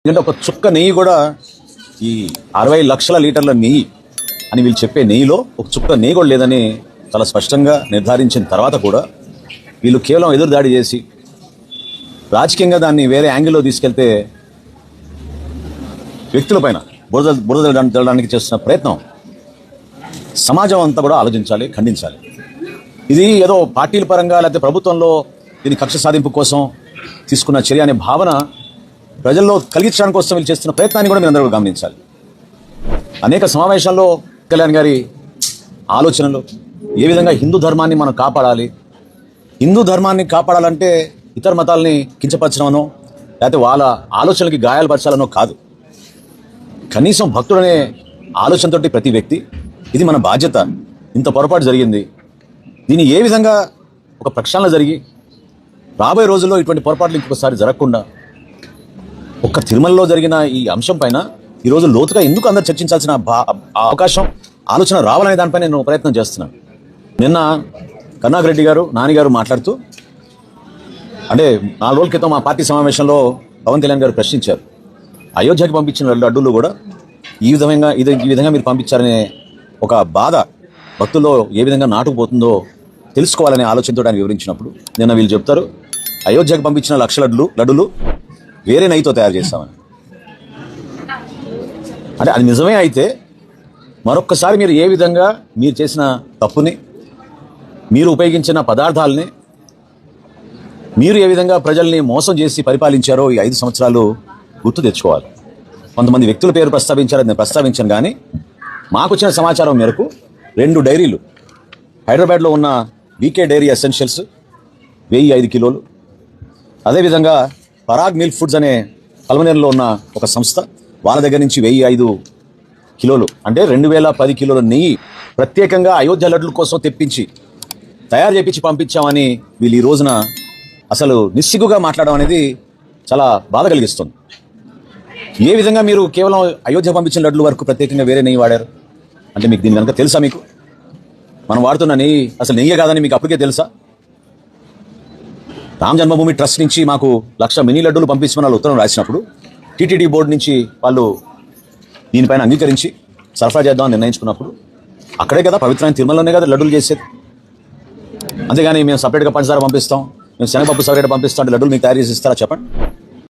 ఎందుకంటే ఒక చుక్క నెయ్యి కూడా ఈ 60 లక్షల లీటర్ల నెయ్యి అని వీళ్ళు చెప్పే నెయ్యిలో ఒక చుక్క నెయ్యి కూడా లేదని చాలా స్పష్టంగా నిర్ధారించిన తర్వాత కూడా వీళ్ళు కేవలం ఎదురుదాడి చేసి రాజకీయంగా దాన్ని వేరే యాంగిల్లో తీసుకెళ్తే వ్యక్తులపైన బురద జల్లడానికి చేస్తున్న ప్రయత్నం సమాజం అంతా కూడా ఆలోచించాలి, ఖండించాలి. ఇది ఏదో పార్టీల పరంగా లేకపోతే ప్రభుత్వంలో దీని కక్ష సాధింపు కోసం తీసుకున్న చర్య అనే భావన ప్రజల్లో కలిగించడానికి కోసం వీళ్ళు చేస్తున్న ప్రయత్నాన్ని కూడా మీరు అందరూ గమనించాలి. అనేక సమావేశాల్లో కళ్యాణ్ గారి ఆలోచనలు ఏ విధంగా హిందూ ధర్మాన్ని మనం కాపాడాలి, హిందూ ధర్మాన్ని కాపాడాలంటే ఇతర మతాలని కించపరచడమనో లేకపోతే వాళ్ళ ఆలోచనలకి గాయాలుపరచాలనో కాదు. కనీసం భక్తుడనే ఆలోచనతోటి ప్రతి వ్యక్తి ఇది మన బాధ్యత, ఇంత పొరపాటు జరిగింది, దీన్ని ఏ విధంగా ఒక ప్రక్షాళన జరిగి రాబోయే రోజుల్లో ఇటువంటి పొరపాట్లు ఇంకొకసారి జరగకుండా ఒక్క తిరుమలలో జరిగిన ఈ అంశం పైన ఈరోజు లోతుగా ఎందుకు అందరు చర్చించాల్సిన అవకాశం ఆలోచన రావాలనే దానిపై నేను ప్రయత్నం చేస్తున్నాను. నిన్న కరుణాకర్ రెడ్డి గారు నానిగారు మాట్లాడుతూ అంటే 4 రోజుల క్రితం మా పార్టీ సమావేశంలో పవన్ కళ్యాణ్ గారు ప్రశ్నించారు, అయోధ్యకి పంపించిన లడ్డూలు కూడా ఈ విధంగా మీరు పంపించారనే ఒక బాధ భక్తుల్లో ఏ విధంగా నాటుకుపోతుందో తెలుసుకోవాలనే ఆలోచనతో ఆయన వివరించినప్పుడు నిన్న వీళ్ళు చెప్తారు అయోధ్యకు పంపించిన 1 లక్ష లడ్డులు వేరే నెయ్యితో తయారు చేస్తామని. అంటే అది నిజమే అయితే మరొక్కసారి మీరు ఏ విధంగా మీరు చేసిన తప్పుని, మీరు ఉపయోగించిన పదార్థాలని, మీరు ఏ విధంగా ప్రజల్ని మోసం చేసి పరిపాలించారో ఈ 5 సంవత్సరాలు గుర్తు తెచ్చుకోవాలి. కొంతమంది వ్యక్తుల పేరు ప్రస్తావించారని నేను ప్రస్తావించాను, కానీ మాకు వచ్చిన సమాచారం మేరకు 2 డైరీలు హైదరాబాద్లో ఉన్న బీకే డైరీ ఎసెన్షియల్స్ 1005 కిలోలు, అదేవిధంగా పరాగ్ మిల్క్ ఫుడ్స్ అనే పల్మనేరులో ఉన్న ఒక సంస్థ వాళ్ళ దగ్గర నుంచి 1005 కిలోలు అంటే 2010 కిలోల నెయ్యి ప్రత్యేకంగా అయోధ్య లడ్డుల కోసం తెప్పించి తయారు చేపించి పంపించామని వీళ్ళు ఈ రోజున అసలు నిస్సిగ్గుగా మాట్లాడడం అనేది చాలా బాధ కలిగిస్తుంది. ఏ విధంగా మీరు కేవలం అయోధ్య పంపించిన లడ్డుల వరకు ప్రత్యేకంగా వేరే నెయ్యి వాడారు అంటే మీకు దీని కనుక తెలుసా? మీకు మనం వాడుతున్న నెయ్యి అసలు నెయ్యే కాదని మీకు అప్పటికే తెలుసా? రామ్ జన్మభూమి ట్రస్ట్ నుంచి మాకు 1 లక్ష మినీ లడ్డూలు పంపించమని వాళ్ళు ఉత్తరం రాసినప్పుడు టీటీడీ బోర్డు నుంచి వాళ్ళు దీనిపైన అంగీకరించి సరఫరా చేద్దామని నిర్ణయించుకున్నప్పుడు అక్కడే కదా పవిత్రమైన తిరుమలలోనే కదా లడ్డూలు చేసేది. అంతేగాని మేము సపరేట్గా పంచదార పంపిస్తాం, మేము శనగపప్పు సపరేట్గా పంపిస్తాం అంటే లడ్డూలు మీకు తయారు చేసి ఇస్తారా చెప్పండి?